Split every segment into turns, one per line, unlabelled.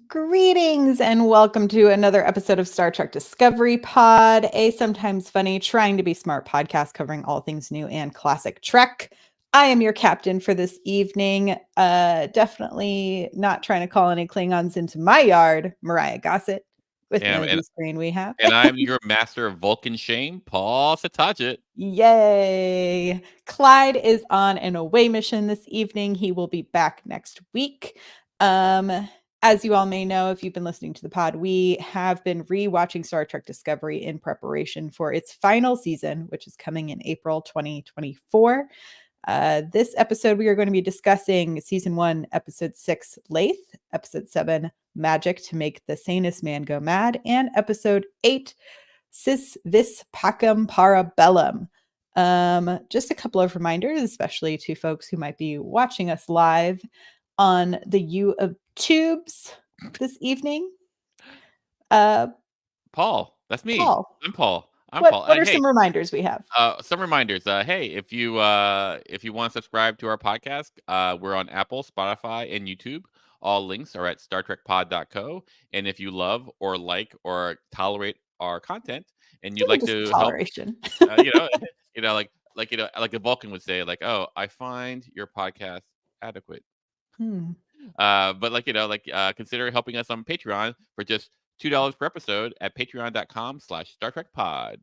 Greetings and welcome to another episode of Star Trek Discovery Pod, a sometimes funny, trying to be smart podcast covering all things new and classic Trek. I am your captain for this evening. Definitely not trying to call any Klingons into my yard, Myrriah Gossett. With me on
And
the screen we have.
and I'm your master of Vulcan shame, Paul Satajit.
Yay! Clyde is on an away mission this evening. He will be back next week. As you all may know, if you've been listening to the pod, we have been rewatching Star Trek Discovery in preparation for its final season, which is coming in April 2024. This episode, we are going to be discussing season 1, episode 6, Lethe, episode 7, Magic to Make the Sanest Man Go Mad, and episode 8, Vis Pacem para Bellum. Just a couple of reminders, especially to folks who might be watching us live on the U of Tubes this evening.
Paul, that's me.
Paul.
I'm Paul.
What
Paul.
are some reminders we have?
Some reminders. Hey, if you want to subscribe to our podcast, we're on Apple, Spotify, and YouTube. All links are at StarTrekPod.co. And if you love or like or tolerate our content, and you'd like to
toleration,
help, like a Vulcan would say, like, oh, I find your podcast adequate. But consider helping us on Patreon for just $2 per episode at patreon.com/StarTrekPod.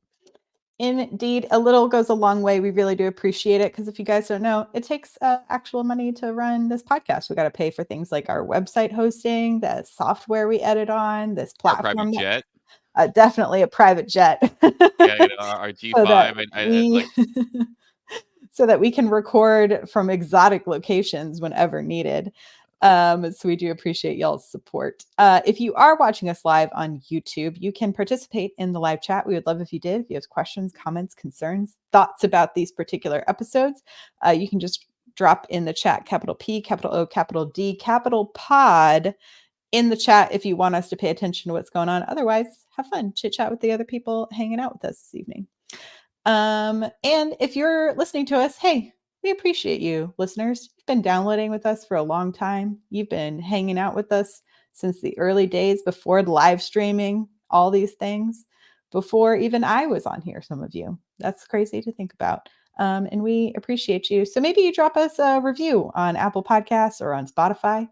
Indeed, a little goes a long way. We really do appreciate it because if you guys don't know, it takes actual money to run this podcast. We got to pay for things like our website hosting, the software we edit on, this platform.
Our private jet.
Definitely a private jet.
Yeah, our G5.
So that we can record from exotic locations whenever needed. So we do appreciate y'all's support. If you are watching us live on YouTube, you can participate in the live chat. We would love if you did. If you have questions, comments, concerns, thoughts about these particular episodes, you can just drop in the chat, capital P, capital O, capital D, capital pod in the chat if you want us to pay attention to what's going on. Otherwise, have fun, chit chat with the other people hanging out with us this evening. And if you're listening to us, hey, we appreciate you, listeners. You've been downloading with us for a long time. You've been hanging out with us since the early days before live streaming, all these things, before even I was on here, some of you. That's crazy to think about. And we appreciate you. So maybe you drop us a review on Apple Podcasts or on Spotify,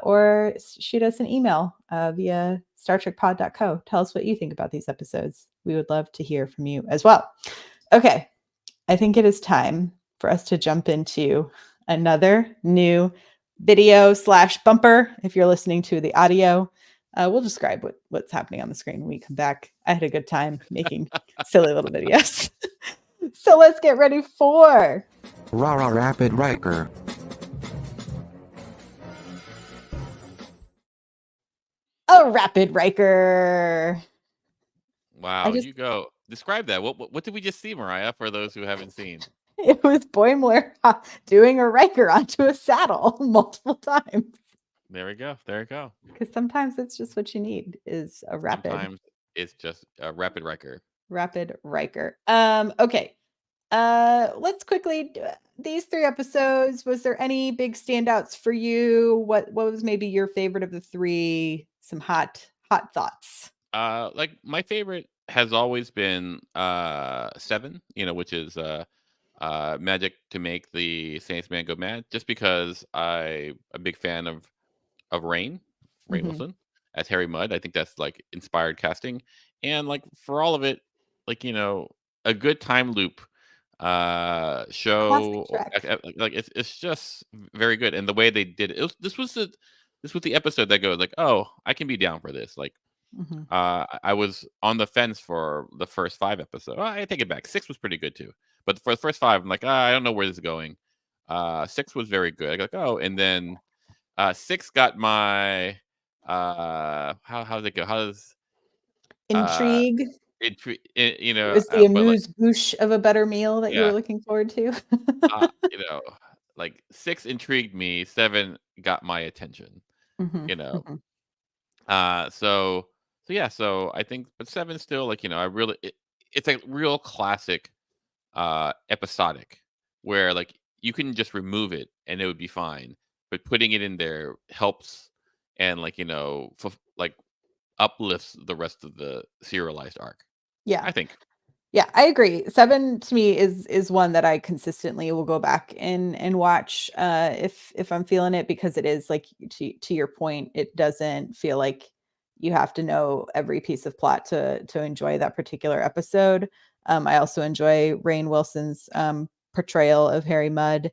or shoot us an email via StarTrekPod.co. Tell us what you think about these episodes. We would love to hear from you as well. Okay, I think it is time for us to jump into another new video / bumper. If you're listening to the audio, we'll describe what's happening on the screen when we come back. I had a good time making silly little videos. So let's get ready for
Rapid Riker.
a Rapid Riker.
Wow, you go. Describe that. What did we just see, Myrriah, for those who haven't seen?
It was Boimler doing a Riker onto a saddle multiple times.
There we go.
Because sometimes it's just what you need is a rapid.
Sometimes it's just a Rapid Riker.
Rapid Riker. Okay. Let's quickly these 3 episodes. Was there any big standouts for you? What was maybe your favorite of the 3? Some hot thoughts.
Like my favorite has always been 7, which is Magic to Make the Sanest Man Go Mad, just because I'm a big fan of Rainn Wilson as Harry Mudd. I think that's like inspired casting, and like for all of it, like a good time loop show. Like it's just very good, and the way they did it. This was the episode that goes like, oh, I can be down for this. Like, I was on the fence for the first 5 episodes. I take it back. 6 was pretty good too. But for the first 5, I'm like, I don't know where this is going. 6 was very good. I go like, oh, and then 6 got my how does it go? How does
intrigue?
It
was the amuse-bouche of a better meal that you were looking forward to?
Like 6 intrigued me. 7 got my attention. So I think, but 7 still, like, it's a real classic episodic where like you can just remove it and it would be fine, but putting it in there helps and like like uplifts the rest of the serialized arc.
Yeah.
I think.
Yeah, I agree. 7 to me is one that I consistently will go back and watch if I'm feeling it, because it is like, to your point, it doesn't feel like you have to know every piece of plot to enjoy that particular episode. I also enjoy Rainn Wilson's portrayal of Harry Mudd.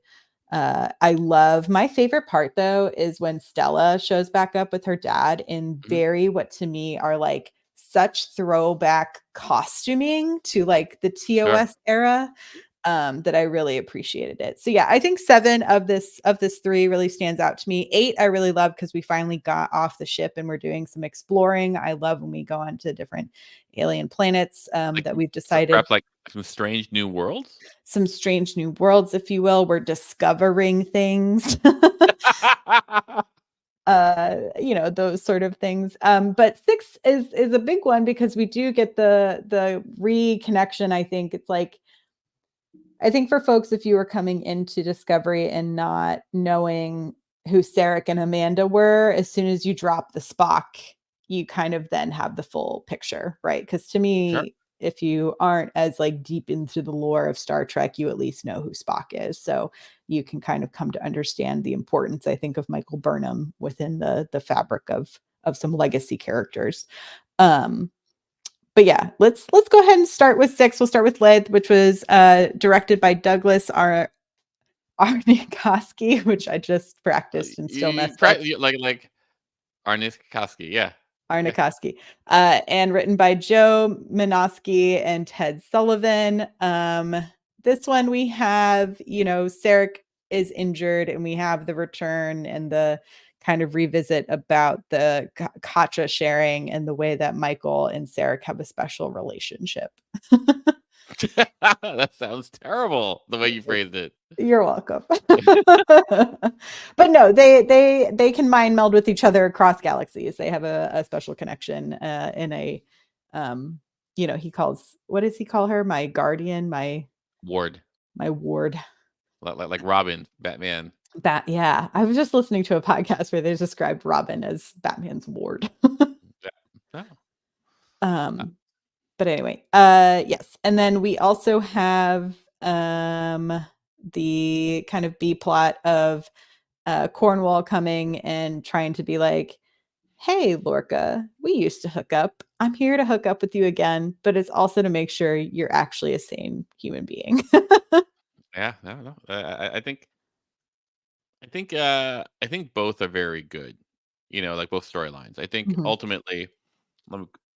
I love, my favorite part though is when Stella shows back up with her dad in very, what to me are like such throwback costuming to like the TOS era, that I really appreciated it. So yeah, I think 7 of this 3 really stands out to me. 8 I really love because we finally got off the ship and we're doing some exploring. I love when we go on to different alien planets that we've decided.
Perhaps like some strange new worlds.
Some strange new worlds, if you will. We're discovering things. Those sort of things. But 6 is a big one because we do get the reconnection. I think it's like, I think for folks, if you were coming into Discovery and not knowing who Sarek and Amanda were, as soon as you drop the Spock, you kind of then have the full picture, right? Because to me, if you aren't as like deep into the lore of Star Trek, you at least know who Spock is. So you can kind of come to understand the importance, I think, of Michael Burnham within the fabric of some legacy characters. But yeah, let's go ahead and start with 6. We'll start with Lethe, which was directed by Douglas Arnikoski, which I just practiced and still messed up.
Like Arnikoski, yeah.
Arnikoski, and written by Joe Minosky and Ted Sullivan. This one we have, Sarek is injured, and we have the return and the kind of revisit about the Kacha sharing and the way that Michael and Sarek have a special relationship.
That sounds terrible, the way you phrased it.
You're welcome. But no, they can mind meld with each other across galaxies. They have a special connection in a what does he call her? My guardian, my
ward.
Like
Robin, Batman.
Yeah, I was just listening to a podcast where they described Robin as Batman's ward. But anyway, yes. And then we also have the kind of B plot of Cornwall coming and trying to be like, hey, Lorca, we used to hook up. I'm here to hook up with you again, but it's also to make sure you're actually a sane human being.
Yeah, no. I think both are very good. Like both storylines. I think ultimately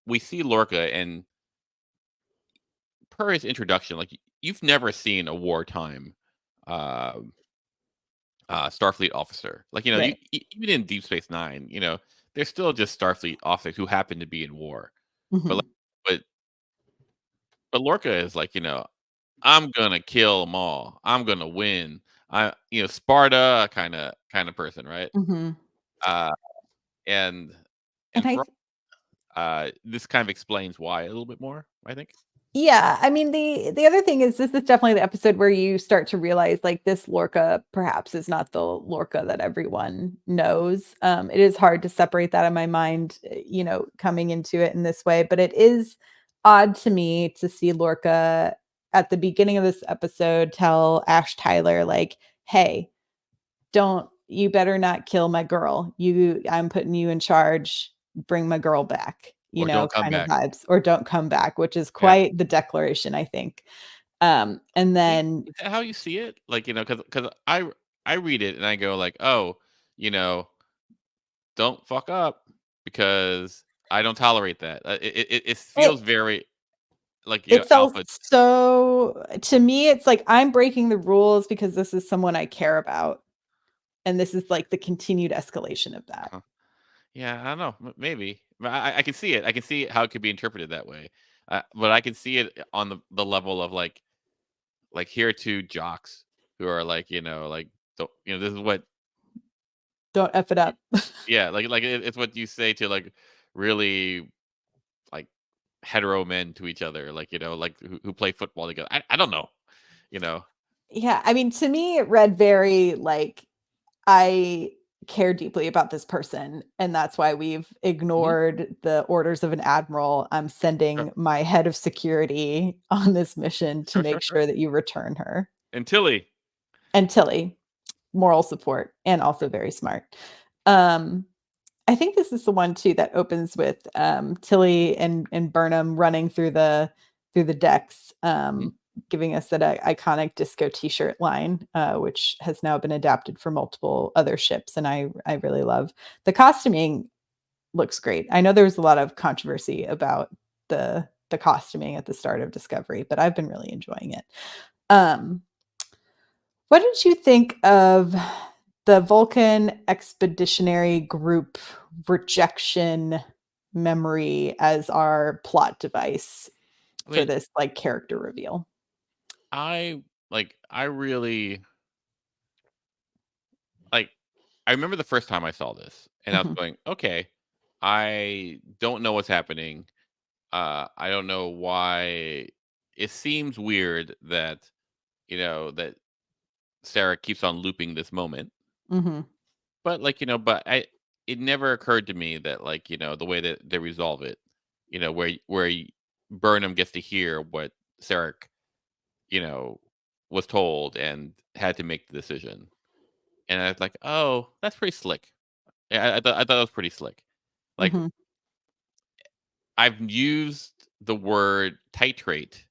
we see Lorca, and per his introduction, like you've never seen a wartime Starfleet officer. Like,
right.
even in Deep Space Nine, they're still just Starfleet officers who happen to be in war. But Lorca is like, I'm gonna kill them all. I'm gonna win. Sparta kind of person, right? And this kind of explains why a little bit more, I think.
Yeah, I mean, the other thing is, this is definitely the episode where you start to realize like this Lorca perhaps is not the Lorca that everyone knows. It is hard to separate that in my mind, coming into it in this way, but it is odd to me to see Lorca at the beginning of this episode tell Ash Tyler like, hey, you better not kill my girl. I'm putting you in charge. Bring my girl back. Kind of vibes, or don't come back, which is quite the declaration, I think. And then
is that how you see it? Like, because I read it and I go like, oh, don't fuck up, because I don't tolerate that. It feels very like
it felt
alpha.
So to me, it's like I'm breaking the rules because this is someone I care about, and this is like the continued escalation of that.
Yeah, I don't know. Maybe I can see it. I can see how it could be interpreted that way. But I can see it on the level of like here are two jocks who are like, this is what.
Don't F it up.
Yeah, it's what you say to like really like hetero men to each other, like like who play football together. I don't know,
Yeah, I mean, to me, it read very like, I care deeply about this person, and that's why we've ignored the orders of an admiral. I'm
Sure,
sending my head of security on this mission to
sure, sure,
make
sure.
sure that you return her.
And Tilly,
And Tilly, moral support and also very smart. Um, I think this is the one too that opens with Tilly and Burnham running through the decks,
mhm.
giving us that iconic disco T-shirt line, which has now been adapted for multiple other ships, and I really love the costuming. Looks great. I know there was a lot of controversy about the costuming at the start of Discovery, but I've been really enjoying it. Um, what did you think of the Vulcan Expeditionary Group rejection memory as our plot device
I
for
mean,
this like character reveal?
I really like. I remember the first time I saw this, and I was
Mhm,
going, okay, I don't know what's happening. I don't know why. It seems weird that that Sarah keeps on looping this moment.
mhm,
But, but it never occurred to me that, the way that they resolve it, Burnham gets to hear what Sarek, you know, was told and had to make the decision. And I was like, "Oh, that's pretty slick." Yeah, I thought it was pretty slick. Like,
mhm,
I've used the word titrate,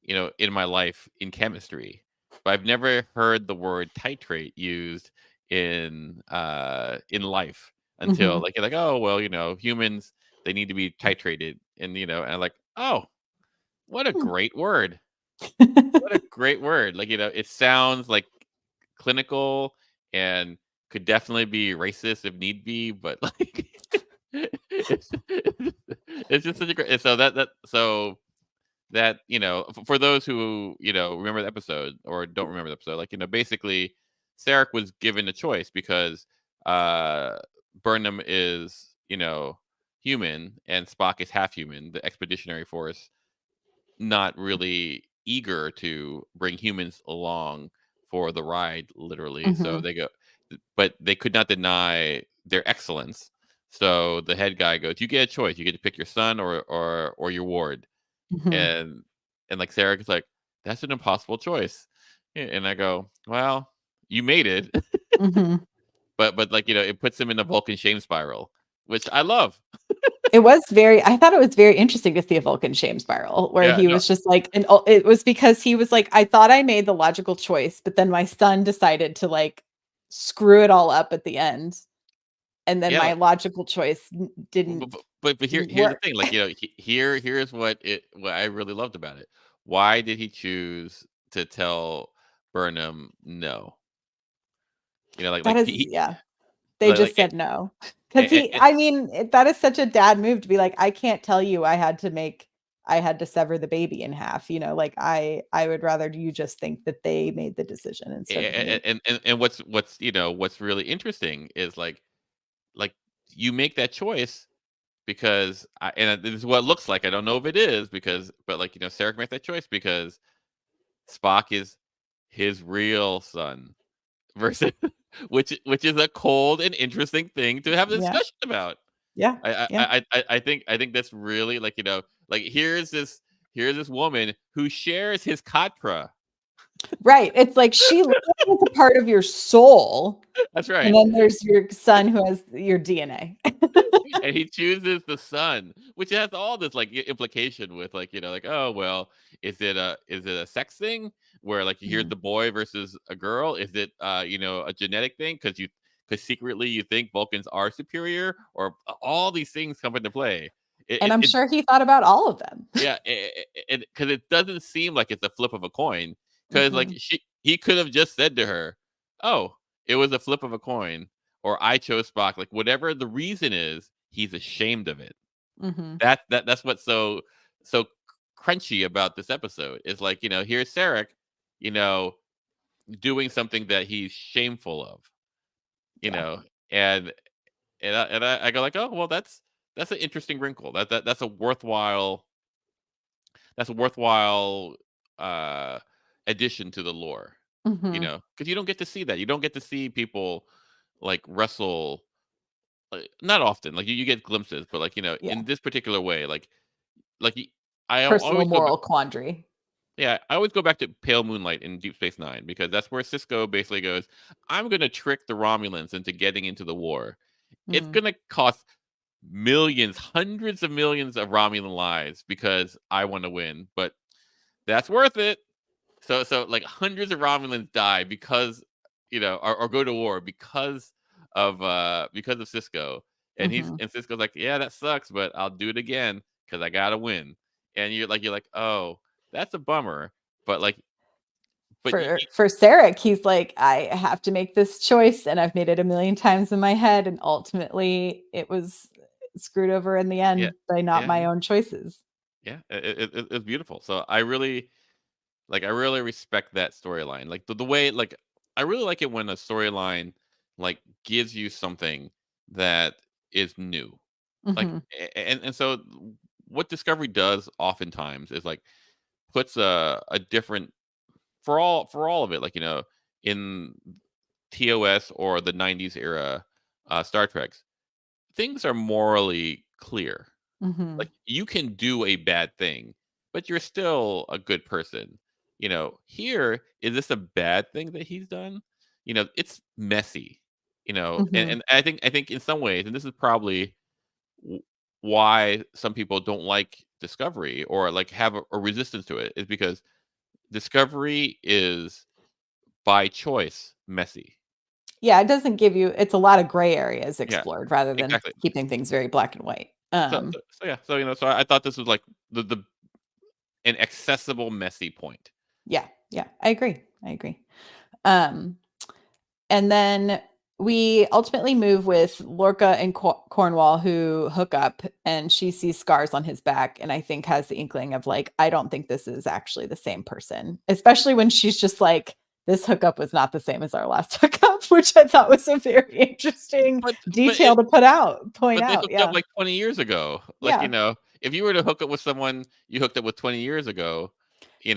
in my life in chemistry, but I've never heard the word titrate used in life until
mhm,
like you're like, oh well, humans they need to be titrated, and I'm like, oh, what a
hmm.
great word. What a great word. Like, it sounds like clinical and could definitely be racist if need be, but like it's it's just such a great so that for those who remember the episode or don't remember the episode, basically Sarek was given a choice because uh Burnham is human and Spock is half human. The expeditionary force not really eager to bring humans along for the ride, literally. So
Mhm,
they go, but they could not deny their excellence. So the head guy goes, "You get a choice. You get to pick your son or your ward."
mhm,
And like Sarah is like, "That's an impossible choice." And I go, "Well, you made it."
mhm.
But like, it puts him in a Vulcan shame spiral, which I love.
I thought it was very interesting to see a Vulcan shame spiral where
Yeah,
he
no,
was just like, it was because he was like, I thought I made the logical choice, but then my son decided to like screw it all up at the end. And then
yeah,
my
like,
logical choice
but here's the
work.
thing, like, here's what I really loved about it. Why did he choose to tell Burnham no?
That
Like
is,
he
yeah, they
like
just said no. Because
and,
I mean, that is such a dad move to be like, I can't tell you I had to sever the baby in half, like I would rather you just think that they made the decision instead of me.
and what's really interesting is like you make that choice because this is what it looks like. I don't know if it is because but like Sarek made that choice because Spock is his real son versus which is a cold and interesting thing to have a
Yeah.
discussion about.
Yeah. Yeah.
I think that's really like here's this woman who shares his katra.
Right. It's like she literally is a part of your soul.
That's
And
right.
then there's your son who has your DNA.
And he chooses the son, which has all this like implication with like, oh well, is it a sex thing where like you hear
Mhm.
the boy versus a girl? Is it a genetic thing because secretly you think Vulcans are superior or all these things come into play.
And I'm
It
sure he thought about all of them.
Yeah, because it doesn't seem like it's a flip of a coin. Because like
Mm-mm.
he could have just said to her, "Oh, it was a flip of a coin," or "I chose Spock." Like whatever the reason is, he's ashamed of it.
Mhm.
That's what's so crunchy about this episode. Is like here's Sarek, you know, doing something that he's shameful of, you
Yeah.
know, and I go like, oh well, that's an interesting wrinkle. That's a worthwhile uh addition to the lore,
Mhm.
because you don't get to see that. You don't get to see people like wrestle, not often. Like you get glimpses, but like
Yeah.
in this particular way, I
Personal
always go back.
moral quandary.
Yeah, I always go back to Pale Moonlight in Deep Space Nine because that's where Cisco basically goes, "I'm gonna trick the Romulans into getting into the war. It's
Mm.
gonna cost millions, hundreds of millions of Romulan lives because I want to win, but that's worth it." So like hundreds of Romulans die because or go to war because of Cisco. And
Mhm.
Cisco's like, "Yeah, that sucks, but I'll do it again because I gotta win." And you're like, "Oh, that's a bummer." But like, but
For Sarek, he's like, I have to make this choice, and I've made it a million times in my head, and ultimately it was screwed over in the
yeah,
end by not
yeah,
my own choices.
yeah, it's beautiful. So I really respect that storyline. Like the way, like, I really like it when a storyline like gives you something that is new. Like
Mhm.
and so what Discovery does oftentimes is like puts a different for all of it, like in TOS or the 90s era Star Treks, things are morally clear.
Mhm.
Like, you can do a bad thing, but you're still a good person. Here, is this a bad thing that he's done? It's messy. And,
Mhm.
and I think in some ways, and this is probably w- why some people don't like Discovery or like have a resistance to it, is because Discovery is by choice messy.
Yeah, it doesn't give you it's a lot of gray areas
Yeah,
explored rather than
exactly.
keeping things very black and white.
So I thought this was like the an accessible messy point.
Yeah, yeah, I agree. I agree. Um, and then we ultimately move with Lorca and Cornwall, who hook up, and she sees scars on his back, and I think has the inkling of like, I don't think this is actually the same person, especially when she's just like, this hookup was not the same as our last hookup, which I thought was a very interesting
But
detail to point
but they
out.
hooked up
Yeah,
like 20 years ago. Like,
yeah.
if you were to hook up with someone you hooked up with 20 years ago,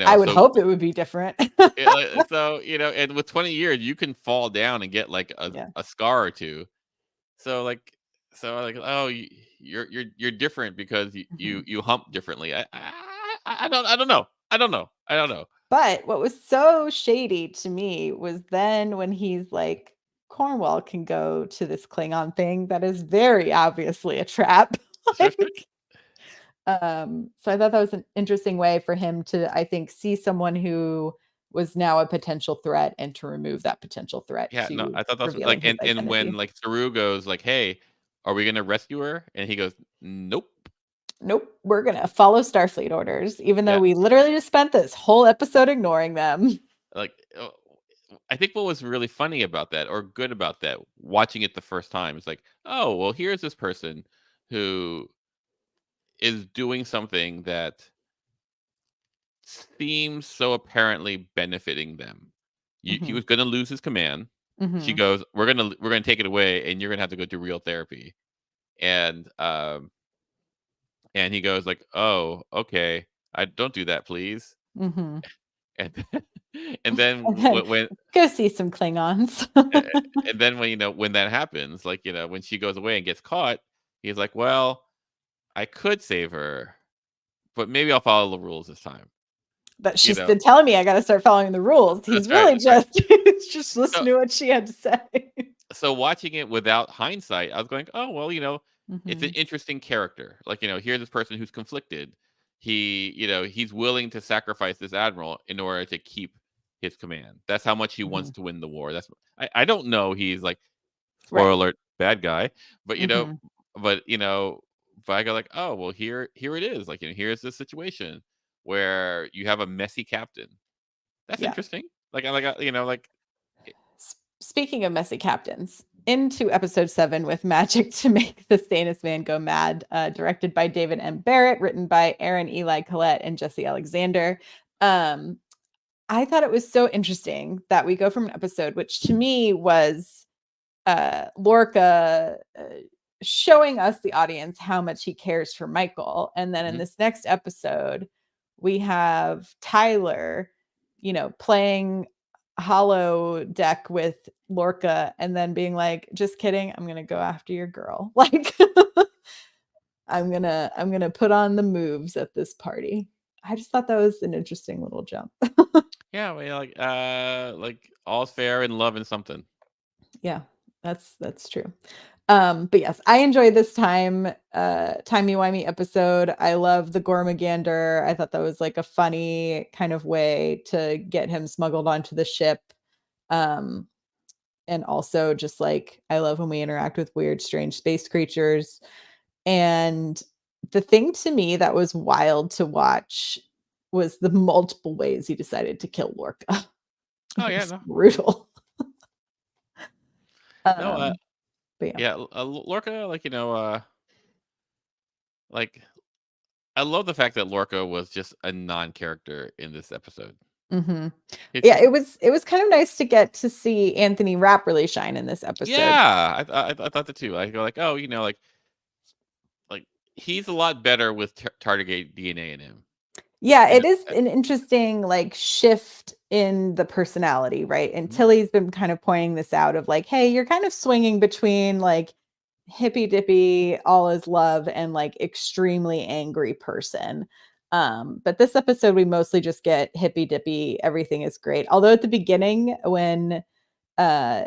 I would
so
hope it would be different.
and with 20 years you can fall down and get like a,
Yeah.
a scar or two. So like oh, you're different because
Mhm.
you hump differently. I don't know. I don't know.
But what was so shady to me was then when he's like, Cornwall can go to this Klingon thing that is very obviously a trap.
Sure, sure.
Like, so I thought that was an interesting way for him to, I think, see someone who was now a potential threat and to remove that potential threat
Yeah, no,
to
I thought that's like,
revealing his
and when
identity.
like Saru goes like, "Hey, are we gonna rescue her?" And he goes, "Nope."
Nope, we're gonna follow Starfleet orders, even though
Yeah,
we literally just spent this whole episode ignoring them.
like, I think what was really funny about that, or good about that, watching it the first time, is like, oh, well, here's this person who is doing something that seems so apparently benefiting them. He
Mhm,
was gonna lose his command. She
mhm.
goes, "We're gonna take it away, and you're gonna have to go through real therapy." And and he goes like, "Oh, okay. I don't do that, please."
Mhm.
And and then
And then
when
go see some Klingons.
a- and then when that happens, like when she goes away and gets caught, he's like, "Well, I could save her, but maybe I'll follow the rules this time."
But
You
she's
know,
been telling me I gotta start following the rules.
that's
He's
right.
really
That's right.
just
So
listening to what she had to say.
so watching it without hindsight, I was going, "Oh well, it's an
Mhm,
interesting character. Like here's this person who's conflicted. He's willing to sacrifice this admiral in order to keep his command. That's how much he wants
mhm.
to win the war. I don't know. He's like, spoiler
Right.
alert, bad guy, but
Mhm.
but but I go like, oh well, here it is. Like here's this situation where you have a messy captain. That's
Yeah.
interesting. Like
Speaking of messy captains, into episode 7 with Magic to Make the Sanest Man Go Mad, directed by David M. Barrett, written by Aaron Eli Collette and Jesse Alexander. Um, I thought it was so interesting that we go from an episode, which to me was Lorca showing us, the audience, how much he cares for Michael. And then in
mhm,
this next episode, we have Tyler, playing hollow deck with Lorca and then being like, just kidding, I'm gonna go after your girl. Like I'm gonna put on the moves at this party. I just thought that was an interesting little jump.
Yeah, I mean, like all's fair in love and something.
Yeah, that's true. But yes, I enjoyed this timey-wimey episode. I love the Gormagander. I thought that was like a funny kind of way to get him smuggled onto the ship. Um, and also just like I love when we interact with weird, strange space creatures. And the thing to me that was wild to watch was the multiple ways he decided to kill Lorca.
Oh
It
yeah,
was
no,
brutal.
no,
But yeah.
yeah, Lorca, like I love the fact that Lorca was just a non-character in this episode.
Mhm.
It's
Yeah,
just
it was kind of nice to get to see Anthony Rapp really shine in this episode.
yeah, I thought that too. I go like, oh, like he's a lot better with Tardigrade DNA in him.
Yeah,
You know,
it is an interesting like shift in the personality, right? And
mhm,
Tilly's been kind of pointing this out of like, hey, you're kind of swinging between like hippy dippy, all is love, and like extremely angry person. But this episode, we mostly just get hippy dippy, everything is great. Although at the beginning, uh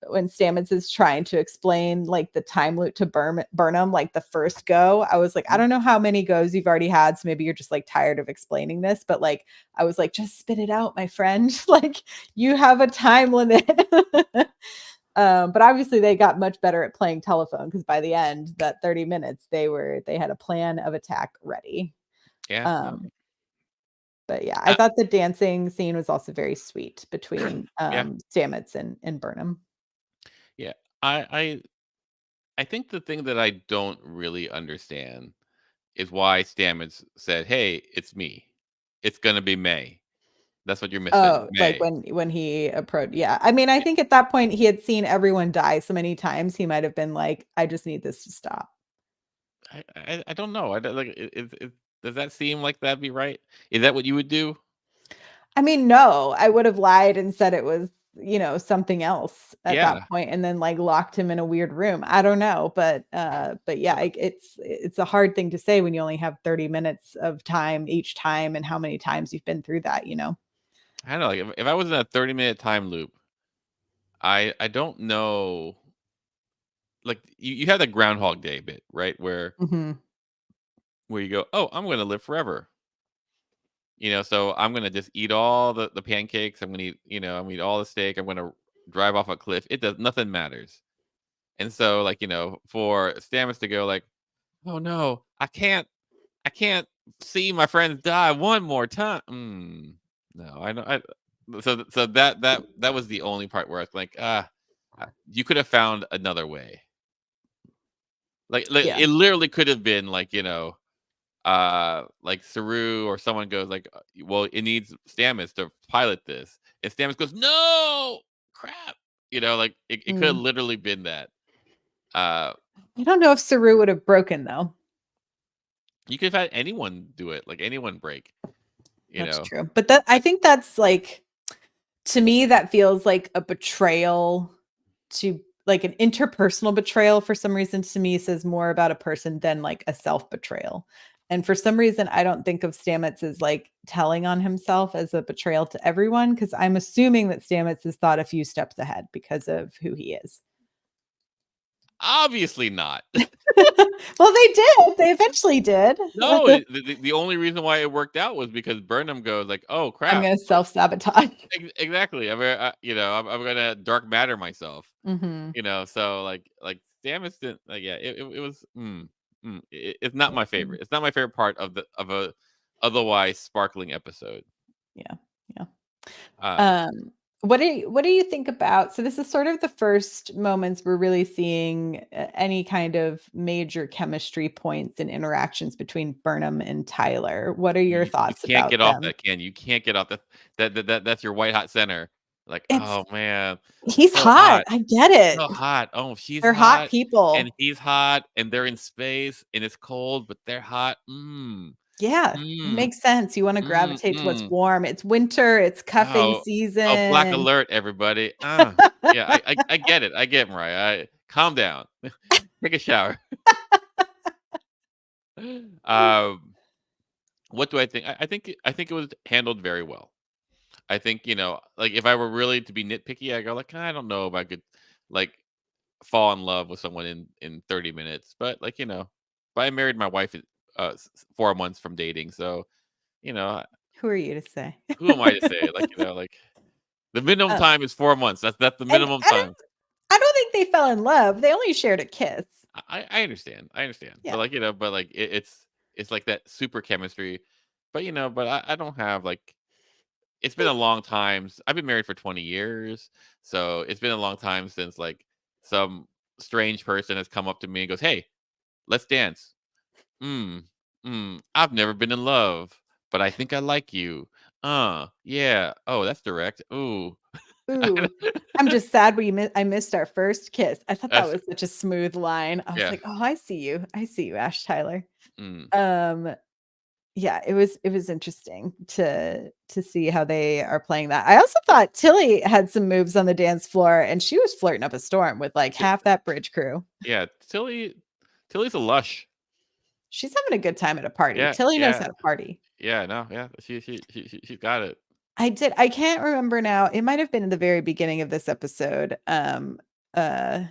when Stamets is trying to explain like the time loop to Burnham, like the first go, I was like, I
mhm.
don't know how many goes you've already had, so maybe you're just like tired of explaining this, but like I was like, just spit it out, my friend. Like you have a time limit. But obviously they got much better at playing telephone because by the end, that 30 minutes, they had a plan of attack ready.
Yeah, no,
Um, but yeah, I
uh,
thought the dancing scene was also very sweet between
yeah,
Stamets and Burnham.
yeah. I I I think the thing that I don't really understand is why Stamets said, "Hey, it's me. It's gonna be May." That's what you're missing,
Oh, like
May.
when he approached, yeah. I mean, I think at that point he had seen everyone die so many times, he might have been like, "I just need this to stop."
I don't know. I don't like does that seem like that'd be right? Is that what you would do?
I mean, no, I would have lied and said it was, something else at that
Yeah,
point and then, like, locked him in a weird room. I don't know, but yeah, it's a hard thing to say when you only have 30 minutes of time each time and how many times you've been through that, you know?
I don't know. Like if I was in a 30-minute time loop, I don't know. Like you have the Groundhog Day bit, right?
Mhm.
Where you go, oh, I'm gonna live forever. So I'm gonna just eat all the pancakes. I'm gonna eat all the steak. I'm gonna drive off a cliff. It does nothing matters. And so for Stamets to go like, oh no, I can't see my friends die one more time. No, I don't. So that was the only part where I was like, you could have found another way. Like
Yeah.
it literally could have been like Saru or someone goes like, well, it needs Stamets to pilot this, and Stamets goes, no, crap. Like it could have
Mm.
literally been that. Uh,
I don't know if Saru would have broken, though.
you could have had anyone do it, like anyone break. You
That's
know,
true. But that I think that's like to me, that feels like a betrayal to like an interpersonal betrayal for some reason to me says more about a person than like a self-betrayal. And for some reason, I don't think of Stamets as like telling on himself as a betrayal to everyone because I'm assuming that Stamets has thought a few steps ahead because of who he is.
obviously not.
Well, they did. They eventually did.
No, the only reason why it worked out was because Burnham goes like, "Oh
I'm
crap!"
going to self-sabotage.
Exactly. I'm gonna dark matter myself.
Mhm.
So like Stamets didn't like yeah. It was it's not my favorite. It's not my favorite part of a otherwise sparkling episode.
Yeah. Yeah.
Uh,
Um, what do you think about so this is sort of the first moments we're really seeing any kind of major chemistry points and interactions between Burnham and Tyler. What are your
you
thoughts
can't
about
get off
them?
that, can you? Can't get off that's your white hot center. Like
It's
oh man,
he's
so
hot.
hot.
I get
So
it.
hot. Oh, she's
They're hot
hot, and
people.
he's hot, and they're in space, and it's cold, but they're hot.
Yeah, it
Mm,
makes sense. You want to
mm,
gravitate to what's
mm.
warm. It's winter, it's cuffing
Oh, black
season.
alert, everybody. Yeah, I get it. I get it, Myrriah. Calm down. Take a shower. Um, what do I think? I think it was handled very well. I think, like if I were really to be nitpicky, I go like, I don't know if I could like fall in love with someone in 30 minutes. But like, but I married my wife in 4 months from dating, so you know,
Who are you to say?
who am I to say? Like, like the minimum
Um,
time is 4 months. That's the
and
minimum time.
I don't think they fell in love. They only shared a kiss.
I understand. I understand.
Yeah.
But like, but like it's like that super chemistry. But but I don't have like it's been a long time. I've been married for 20 years. So it's been a long time since like some strange person has come up to me and goes, "Hey, let's dance." Mm, I've never been in love, but I think I like you. Yeah. Oh, that's direct. Ooh.
Ooh, I'm just sad I missed our first kiss. I thought that
That's
was such a smooth line. I was
yeah.
like, "Oh, I see you. I see you, Ash Tyler."
Mm.
Um, yeah, it was interesting to see how they are playing that. I also thought Tilly had some moves on the dance floor, and she was flirting up a storm with like
T-
half that bridge crew.
yeah. Tilly's a lush.
She's having a good time at a party.
Yeah.
Tilly knows
Yeah.
how to party.
Yeah. No. Yeah. She's got it.
I can't remember now. It might have been in the very beginning of this episode, uh,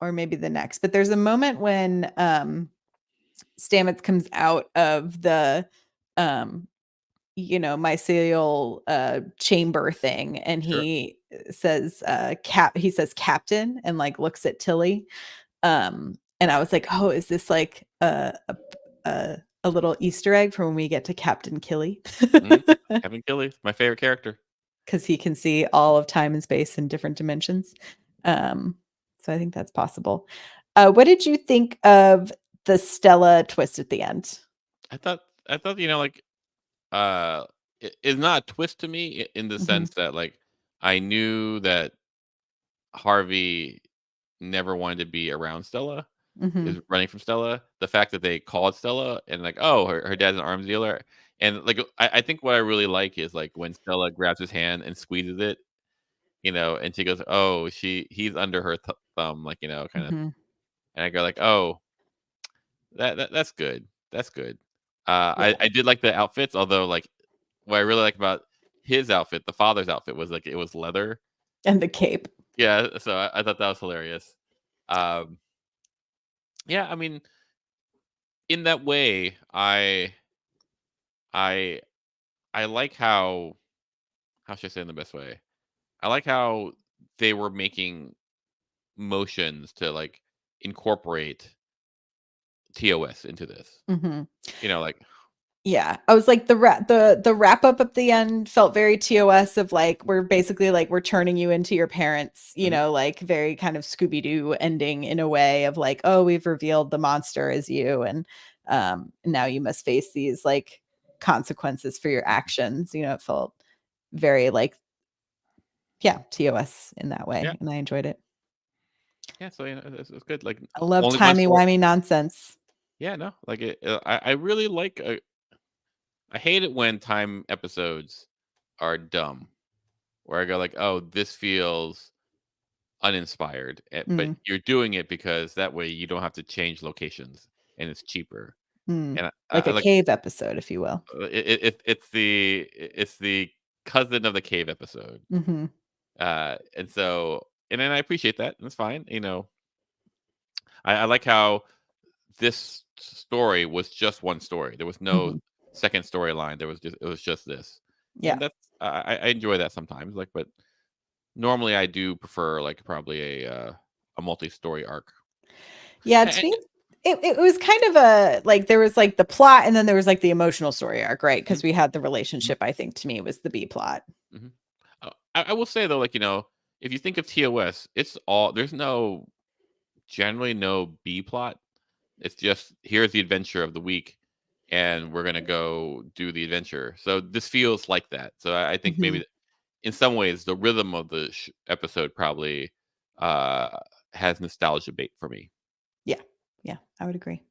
or maybe the next, but there's a moment when Stamets comes out of the um mycelial chamber thing, and
Sure.
he says he says captain, and like looks at Tilly. And I was like, oh, is this like a little Easter egg for when we get to Captain Killy?
Mm. Kevin Gillies, my favorite character.
Because he can see all of time and space in different dimensions. So I think that's possible. What did you think of the Stella twist at the end?
I thought like it's not a twist to me in the
Hmm.
sense that like I knew that Harvey never wanted to be around Stella.
Hmm.
Is running from Stella. The fact that they called Stella and like, oh, her dad's an arms dealer. And like I think what I really like is like when Stella grabs his hand and squeezes it, and she goes, "Oh, he's under her thumb," like, kind of.
Hmm.
And I go like, "Oh, that's good. That's good."
Yeah.
I did like the outfits, although like what I really like about his outfit, the father's outfit, was like it was leather.
And the cape.
Yeah, so I thought that was hilarious. Um, yeah, I mean, in that way, I I like how should I say it in the best way? I like how they were making motions to like incorporate TOS into this.
Hmm.
Like
Yeah, I was like the wrap up at the end felt very TOS of like we're basically like we're turning you into your parents,
mhm,
like very kind of Scooby Doo ending in a way of like, oh, we've revealed the monster as you, and now you must face these like consequences for your actions. It felt very like, yeah, TOS in that
yeah,
way, and I enjoyed it.
yeah. So it's good. Like
I love
only one
timey
story.
wimey nonsense.
Yeah, no, like I really like. I hate it when time episodes are dumb, where I go like, oh, this feels uninspired, but
Mm,
you're doing it because that way you don't have to change locations and it's cheaper.
mm.
And
Like
I
a
like
cave episode, if you will.
it's the cousin of the cave episode.
Hmm.
And then I appreciate that. And it's fine. I like how this story was just one story. There was no
Hmm.
second storyline. It was just this,
Yeah.
and that's I enjoy that sometimes. Like, but normally I do prefer like probably a multi-story arc.
Yeah,
Eh,
to me, it was kind of a like there was like the plot and then there was like the emotional story arc, right?
mhm,
Because we had the
mhm,
relationship, I think to me was the B plot.
mhm. I will say though, like if you think of TOS, it's all there's no generally no B plot. It's just here's the adventure of the week, and we're gonna go do the adventure. So this feels like that. So I think
Hmm.
maybe in some ways the rhythm of the episode probably uh, has nostalgia bait for me.
Yeah, yeah, I would agree.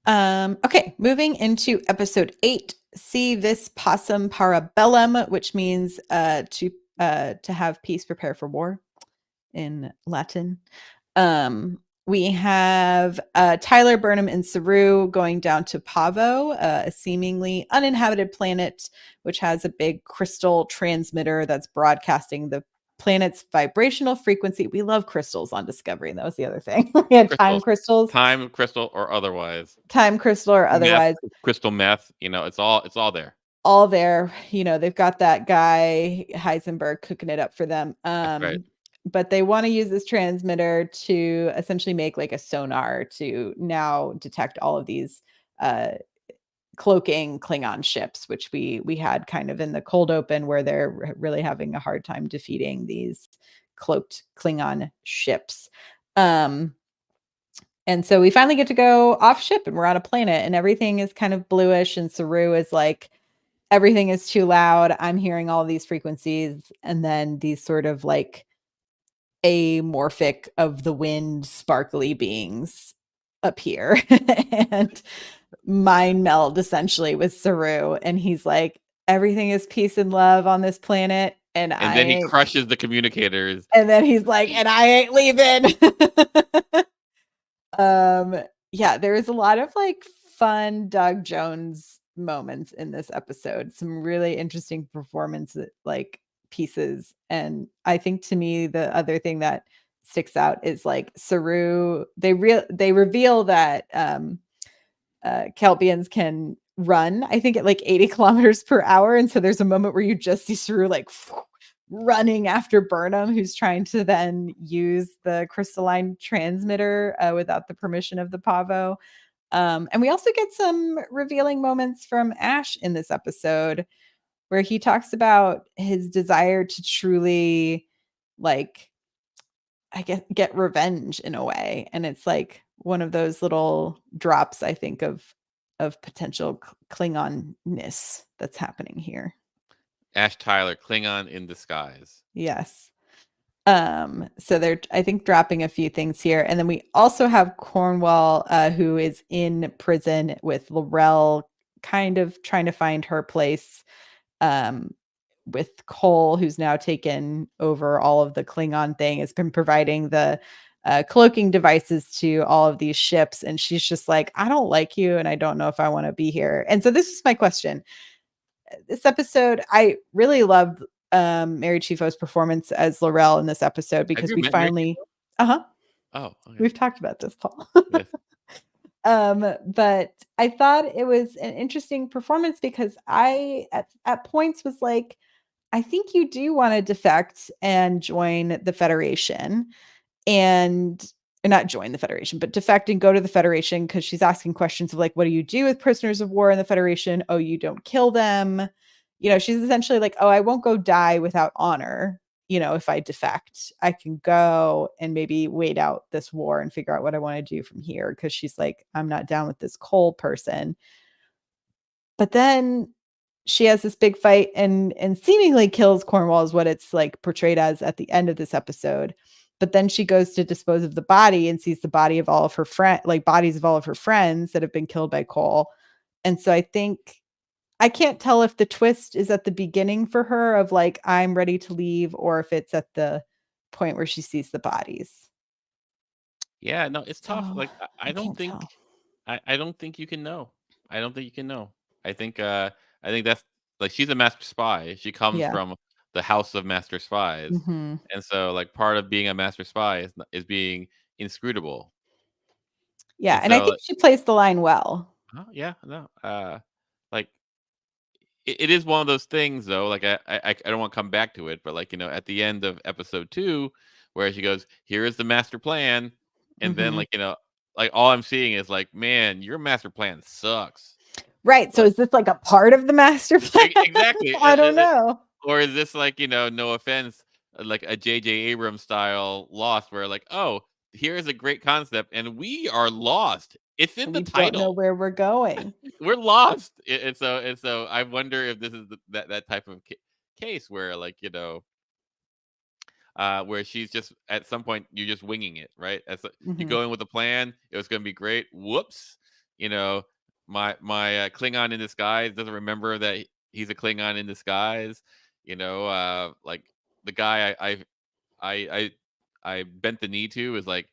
Okay, moving into episode 8, see Vis Pacem para Bellum, which means to have peace, prepare for war in Latin. We have Tyler, Burnham, and Saru going down to Pavo, a seemingly uninhabited planet, which has a big crystal transmitter that's broadcasting the planet's vibrational frequency. We love crystals on Discovery. That was the other thing. We had time crystals.
Time crystal or otherwise.
Time crystal or otherwise.
Crystal meth, it's all there.
All there. They've got that guy Heisenberg cooking it up for them.
That's right.
But they want to use this transmitter to essentially make like a sonar to now detect all of these cloaking Klingon ships, which we had kind of in the cold open, where they're really having a hard time defeating these cloaked Klingon ships. And so we finally get to go off ship, and we're on a planet, and everything is kind of bluish, and Saru is like, everything is too loud. I'm hearing all these frequencies, and then these sort of like amorphic of the wind sparkly beings appear and mind meld essentially with Saru, and he's like, everything is peace and love on this planet, and
then he crushes the communicators,
and then he's like, and I ain't leaving. Yeah, there is a lot of like fun Doug Jones moments in this episode, some really interesting performance like pieces. And I think to me the other thing that sticks out is like Saru, they reveal that Kelpians can run, I think, at like 80 kilometers per hour, and so there's a moment where you just see Saru like running after Burnham, who's trying to then use the crystalline transmitter without the permission of the Pavo. And we also get some revealing moments from Ash in this episode, where he talks about his desire to truly, like, I guess, get revenge in a way. And it's like one of those little drops, I think, of potential Klingon-ness that's happening here.
Ash Tyler, Klingon in disguise.
Yes. So they're, I think, dropping a few things here. And then we also have Cornwall, who is in prison with Laurel, kind of trying to find her place, with Cole, who's now taken over all of the Klingon thing, has been providing the cloaking devices to all of these ships. And she's just like, I don't like you, and I don't know if I want to be here. And so this is my question. This episode, I really loved Mary Chieffo's performance as Laurel in this episode, because we finally
okay.
We've talked about this, Paul.
Yes.
But I thought it was an interesting performance, because I at points was like, I think you do want to defect and join the Federation, and not join the Federation, but defect and go to the Federation, because she's asking questions of like, what do you do with prisoners of war in the Federation? Oh, you don't kill them. She's essentially like, oh, I won't go die without honor. If I defect, I can go and maybe wait out this war and figure out what I want to do from here. Because she's like, I'm not down with this Cole person. But then she has this big fight and seemingly kills Cornwall, is what it's like portrayed as at the end of this episode. But then she goes to dispose of the body and sees the body of all of her bodies of all of her friends that have been killed by Cole. And so I think, I can't tell if the twist is at the beginning for her of like, I'm ready to leave, or if it's at the point where she sees the bodies.
Yeah, no, it's tough.
So,
Like, I don't think, I don't think you can know. I don't think you can know. I think that's like, she's a master spy. She comes from the house of master spies,
Mm-hmm.
and so like part of being a master spy is being inscrutable.
Yeah, and I think she plays the line well.
Yeah, no, like it is one of those things though. Like I don't want to come back to it, but like at the end of episode 2, where she goes, "Here is the master plan," and then like like all I'm seeing is like, man, your master plan sucks.
Right. So is this like a part of the master plan?
Exactly.
I don't know.
Or is this like, no offense, like a J.J. Abrams style Lost, where like, oh, here's a great concept and we are lost. It's in the title.
We don't know where we're going.
We're lost. And so I wonder if this is that type of case where like, where she's just at some point you're just winging it, right? You go in with a plan, it was going to be great. Whoops. you know, my Klingon in disguise doesn't remember that he's a Klingon in disguise. Like the guy I I bent the knee to is like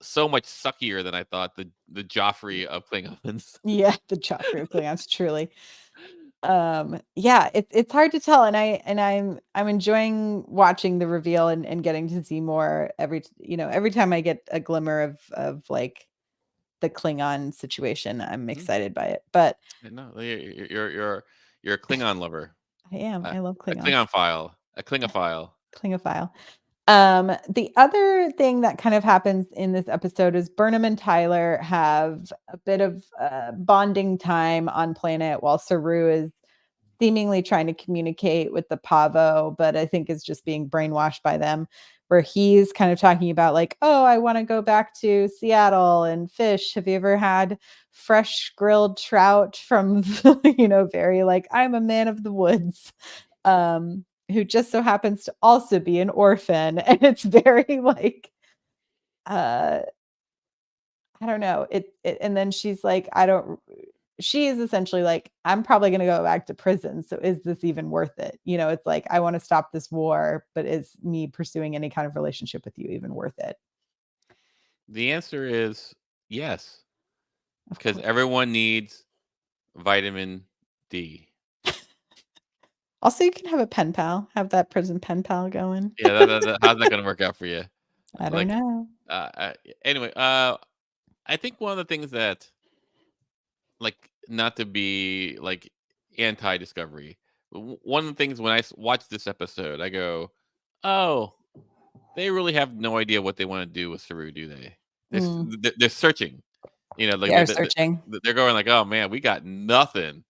so much suckier than I thought. The Joffrey of Klingons.
Yeah, the Joffrey of Klingons, truly. Yeah, it's hard to tell, and I'm enjoying watching the reveal and getting to see more every time I get a glimmer of like the Klingon situation, I'm excited by it. But
No, you're a Klingon lover.
I am. I love
A
Klingons.
Klingon file. A Klingophile.
Klingophile. The other thing that kind of happens in this episode is Burnham and Tyler have a bit of bonding time on planet while Saru is seemingly trying to communicate with the Pavo, but I think is just being brainwashed by them, where he's kind of talking about like, oh, I want to go back to Seattle and fish. Have you ever had fresh grilled trout from, very like, I'm a man of the woods, who just so happens to also be an orphan. And it's very like, I don't know. And then she's like, she is essentially like, I'm probably going to go back to prison. So is this even worth it? It's like, I want to stop this war, but is me pursuing any kind of relationship with you even worth it?
The answer is yes,
Of
because
course.
everyone needs vitamin D.
Also, you can have a pen pal, have that prison pen pal going.
Yeah, how's that going to work out for you?
I don't
Like,
know.
anyway, I think one of the things that, like, not to be like anti-discovery, one of the things when I watch this episode, I go, oh, they really have no idea what they want to do with Saru, do they? They're searching. Like
They are searching.
they're going like, oh man, we got nothing.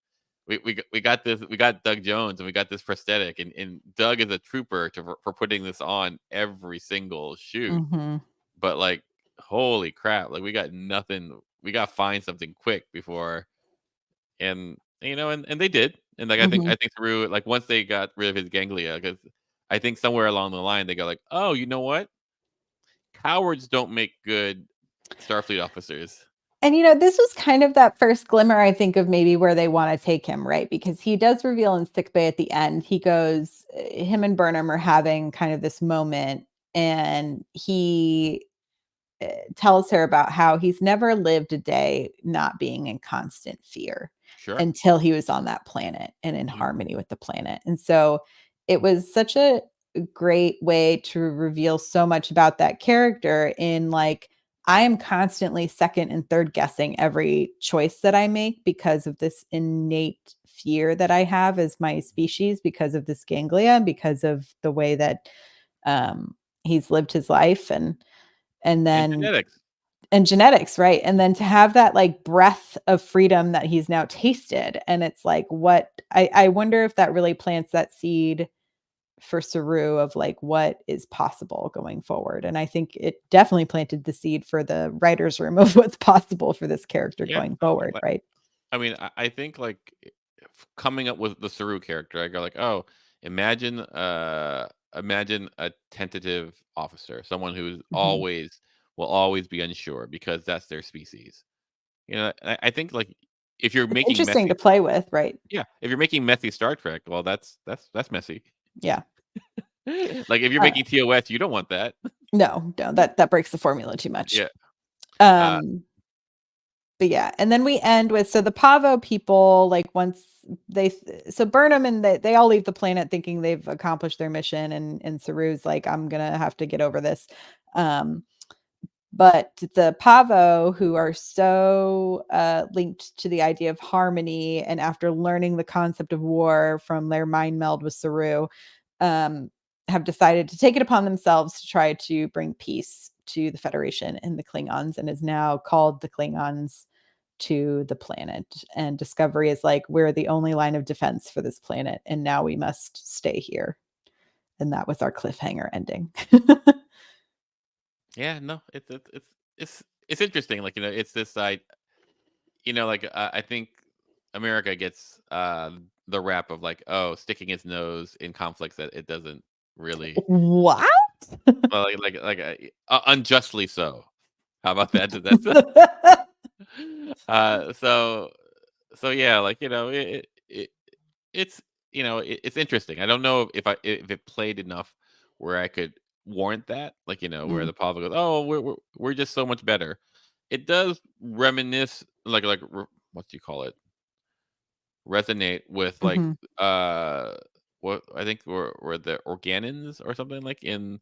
We got this. We got Doug Jones, and we got this prosthetic, and Doug is a trooper for putting this on every single shoot.
Mm-hmm.
But like, holy crap! Like we got nothing. We got to find something quick before, and and they did. And like
Mm-hmm.
I think through like once they got rid of his ganglia, because I think somewhere along the line they go like, oh, you know what? Cowards don't make good Starfleet officers.
And, this was kind of that first glimmer, I think, of maybe where they want to take him, right? Because he does reveal in sickbay at the end, him and Burnham are having kind of this moment, and he tells her about how he's never lived a day not being in constant fear
Sure.
until he was on that planet and in harmony with the planet. And so it was such a great way to reveal so much about that character in like, I am constantly second and third guessing every choice that I make because of this innate fear that I have as my species, because of this ganglia, because of the way that he's lived his life, and then genetics, right? And then to have that like breath of freedom that he's now tasted, and it's like, what I wonder if that really plants that seed for Saru of like what is possible going forward. And I think it definitely planted the seed for the writer's room of what's possible for this character going forward, right?
I mean, I think like coming up with the Saru character, I go like, oh, imagine a tentative officer, someone who's will always be unsure because that's their species. I think like if you're making
interesting to play with, right?
Yeah, if you're making messy Star Trek, well, that's messy.
Yeah.
Like if you're making TOS, you don't want that.
No, that breaks the formula too much.
Yeah.
But yeah, and then we end with, so the Pavo people, like so Burnham and they all leave the planet thinking they've accomplished their mission, and Saru's like, I'm gonna have to get over this. But the Pavo, who are so linked to the idea of harmony, and after learning the concept of war from their mind meld with Saru, have decided to take it upon themselves to try to bring peace to the Federation and the Klingons, and is now called the Klingons to the planet. And Discovery is like, we're the only line of defense for this planet, and now we must stay here. And that was our cliffhanger ending.
Yeah, no, it's interesting. Like it's this side. Like I think America gets the rap of like, oh, sticking its nose in conflicts that it doesn't really.
What?
Well, unjustly so. How about that? So yeah, like it's it's interesting. I don't know if it played enough where I could warrant that, like where
Mm,
the politics goes, oh, we're just so much better. It does reminisce, what do you call it? Resonate with
mhm,
what I think were the Organons or something, like in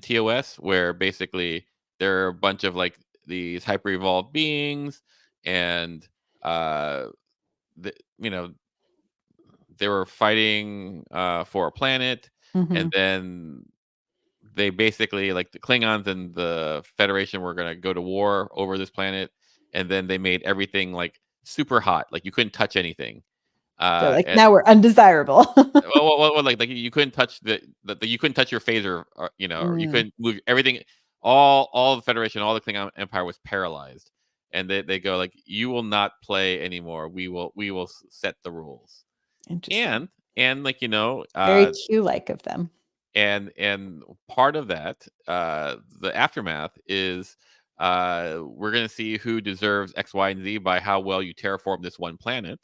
TOS, where basically there are a bunch of like these hyper evolved beings, and uh the, they were fighting for a planet, and
mhm.
then they basically, like, the Klingons and the Federation were gonna go to war over this planet, and then they made everything like super hot, like you couldn't touch anything.
They're like,
And
now we're undesirable.
like you couldn't touch you couldn't touch your phaser, or, or you
Mm,
couldn't move everything. All the Federation, all the Klingon Empire was paralyzed, and they go like, you will not play anymore. We will set the rules.
interesting.
And like
Very Q-like of them.
and part of that, the aftermath is, we're gonna see who deserves X, Y, and Z by how well you terraform this one planet.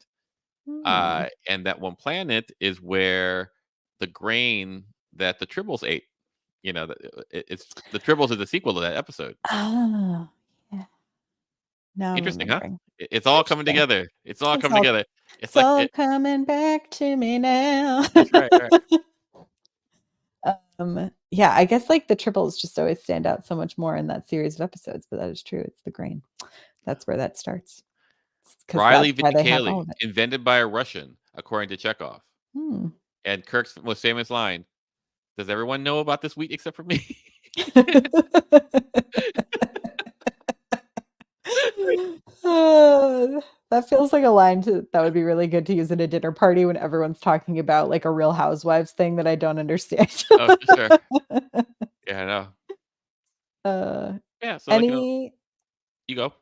Hmm.
And that one planet is where the grain that the Tribbles ate. It's the Tribbles is the sequel to that episode.
Oh, yeah. Now I'm
Interesting, huh?
remembering.
It's all coming
Interesting.
together. It's all
It's
coming
all
together. It's
it's
like
all
it.
coming back to me now.
That's right. Right.
Yeah, I guess like the triples just always stand out so much more in that series of episodes, but that is true. It's the grain. That's where that starts. Because that's
Riley
why they have all
Vichikali,
of it.
invented by a Russian, according to Chekhov.
Hmm.
And Kirk's most famous line: "Does everyone know about this wheat except for me?"
That feels like a line that would be really good to use at a dinner party when everyone's talking about like a Real Housewives thing that I don't understand.
Oh, for sure. Yeah, I know.
uh,
Yeah, so like
any
you go.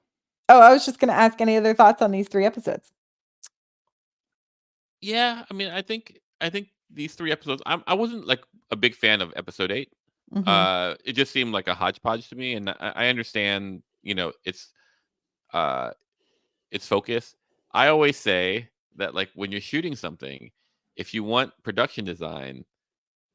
Oh, I was just gonna ask any other thoughts on these 3 episodes?
Yeah, I mean, I think these 3 episodes, I wasn't, like, a big fan of episode 8.
Mhm.
It just seemed like a hodgepodge to me, and I understand, uh, its focus. I always say that, like, when you're shooting something, if you want production design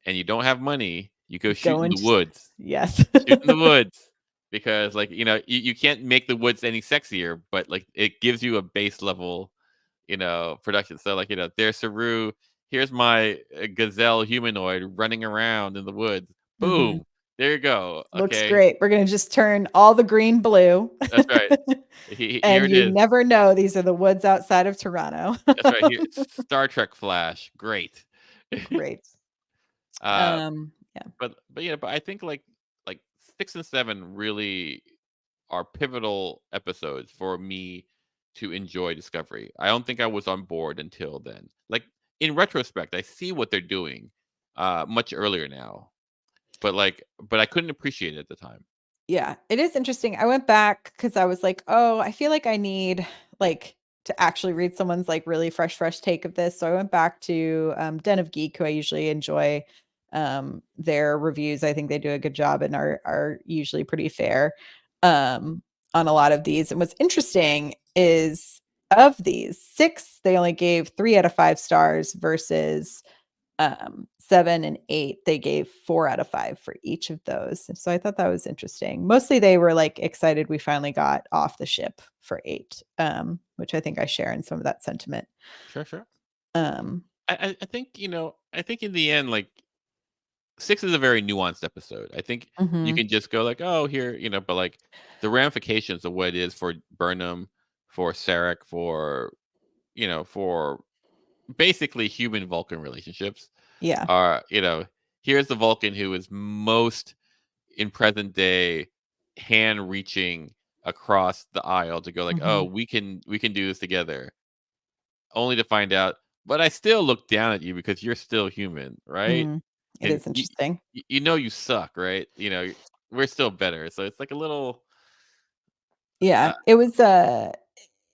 and you don't have money, you go shoot
Go
in the
into
woods.
Yes.
Shoot in the woods, because, like, you can't make the woods any sexier, but, like, it gives you a base level, production. So, like, there's Saru. Here's my gazelle humanoid running around in the woods.
Mhm.
Boom. There you go.
Looks
Okay.
great. We're gonna just turn all the green blue.
That's right. Here
And
it
you
is.
never know these are the woods outside of Toronto.
That's right. Here, Star Trek Flash. Great.
Great.
uh,
Yeah.
but I think like 6 and 7 really are pivotal episodes for me to enjoy Discovery. I don't think I was on board until then. Like, in retrospect, I see what they're doing much earlier now. But I couldn't appreciate it at the time.
Yeah, it is interesting. I went back because I was like, "Oh, I feel like I need, like, to actually read someone's, like, really fresh take of this." So I went back to, Den of Geek, who I usually enjoy, their reviews. I think they do a good job and are usually pretty fair, um, on a lot of these. And what's interesting is of these 6, they only gave 3 out of 5 stars versus 7 and 8, they gave 4 out of 5 for each of those. So I thought that was interesting. Mostly they were like excited we finally got off the ship for 8, which I think I share in some of that sentiment.
Sure, sure.
Um,
I think I think in the end, like, 6 is a very nuanced episode. I think you
mhm,
can just go like, oh, here, but like the ramifications of what it is for Burnham, for Sarek, for basically human Vulcan relationships
yeah.
are, here's the Vulcan who is most in present day hand reaching across the aisle to go like, oh,
Mhm,
we can do this together, only to find out, but I still look down at you because you're still human, right?
mm. It
And
is interesting.
you suck, right? We're still better. So it's like a little,
Yeah,
uh,
it was,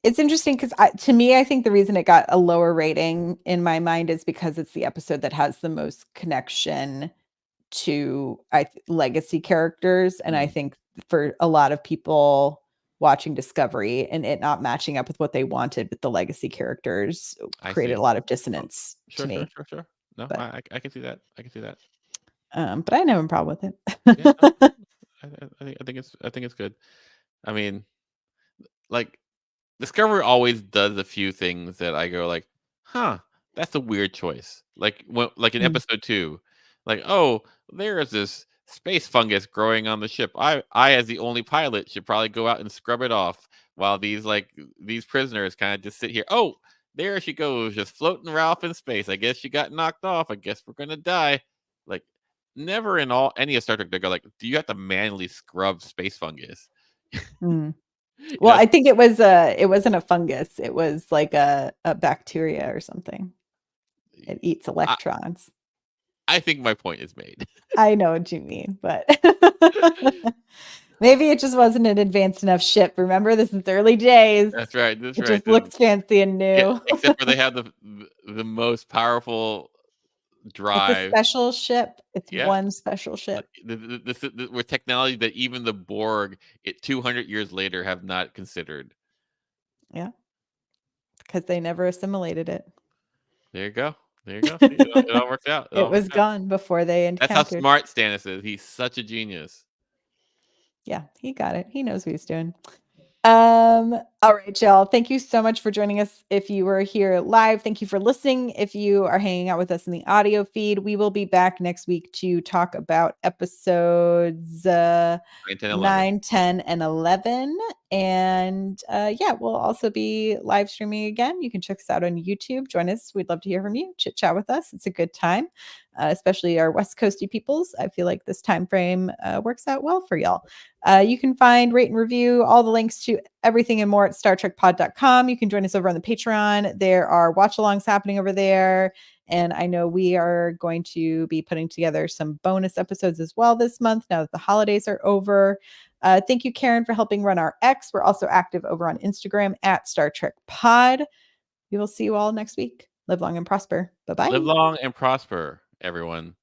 it's interesting because to me, I think the reason it got a lower rating in my mind is because it's the episode that has the most connection to legacy characters, and I
mm,
think for a lot of people, watching Discovery and it not matching up with what they wanted with the legacy characters created a lot of dissonance to me.
Sure. No,
but,
I can see that.
But I have no problem with it.
Yeah, I think it's good. I mean, like Discovery always does a few things that I go like, huh, that's a weird choice. Like in episode 2, like, oh, there is this space fungus growing on the ship. I as the only pilot should probably go out and scrub it off while these prisoners kind of just sit here. Oh, there she goes, just floating around in space. I guess she got knocked off. I guess we're gonna die. Like, never in any of Star Trek they go like, do you have to manually scrub space fungus?
Well, I think it wasn't a fungus. It was like a bacteria or something. It eats electrons.
I think my point is made.
I know what you mean, but maybe it just wasn't an advanced enough ship. Remember, this is early days.
That's right.
It just looks fancy and new.
Yeah, except for they have the most powerful drive.
It's a special ship. It's one special ship.
With technology that even the Borg, 200 years later, have not considered.
Yeah, because they never assimilated it.
There you go. See, it all works out.
It was gone before they encountered.
That's how smart Sanest is. He's such a genius.
Yeah, he got it. He knows what he's doing. All right, y'all. Thank you so much for joining us. If you were here live, thank you for listening. If you are hanging out with us in the audio feed, we will be back next week to talk about episodes 9, 10, and 11. And we'll also be live streaming again. You can check us out on YouTube. Join us. We'd love to hear from you. Chit chat with us. It's a good time, especially our West Coasty peoples. I feel like this time frame works out well for y'all. You can find, rate, and review all the links to everything and more at StarTrekPod.com. You can join us over on the Patreon. There are watch-alongs happening over there. And I know we are going to be putting together some bonus episodes as well this month now that the holidays are over. Thank you, Karen, for helping run our X. We're also active over on Instagram at Star Trek Pod. We will see you all next week. Live long and prosper. Bye-bye.
Live long and prosper, everyone.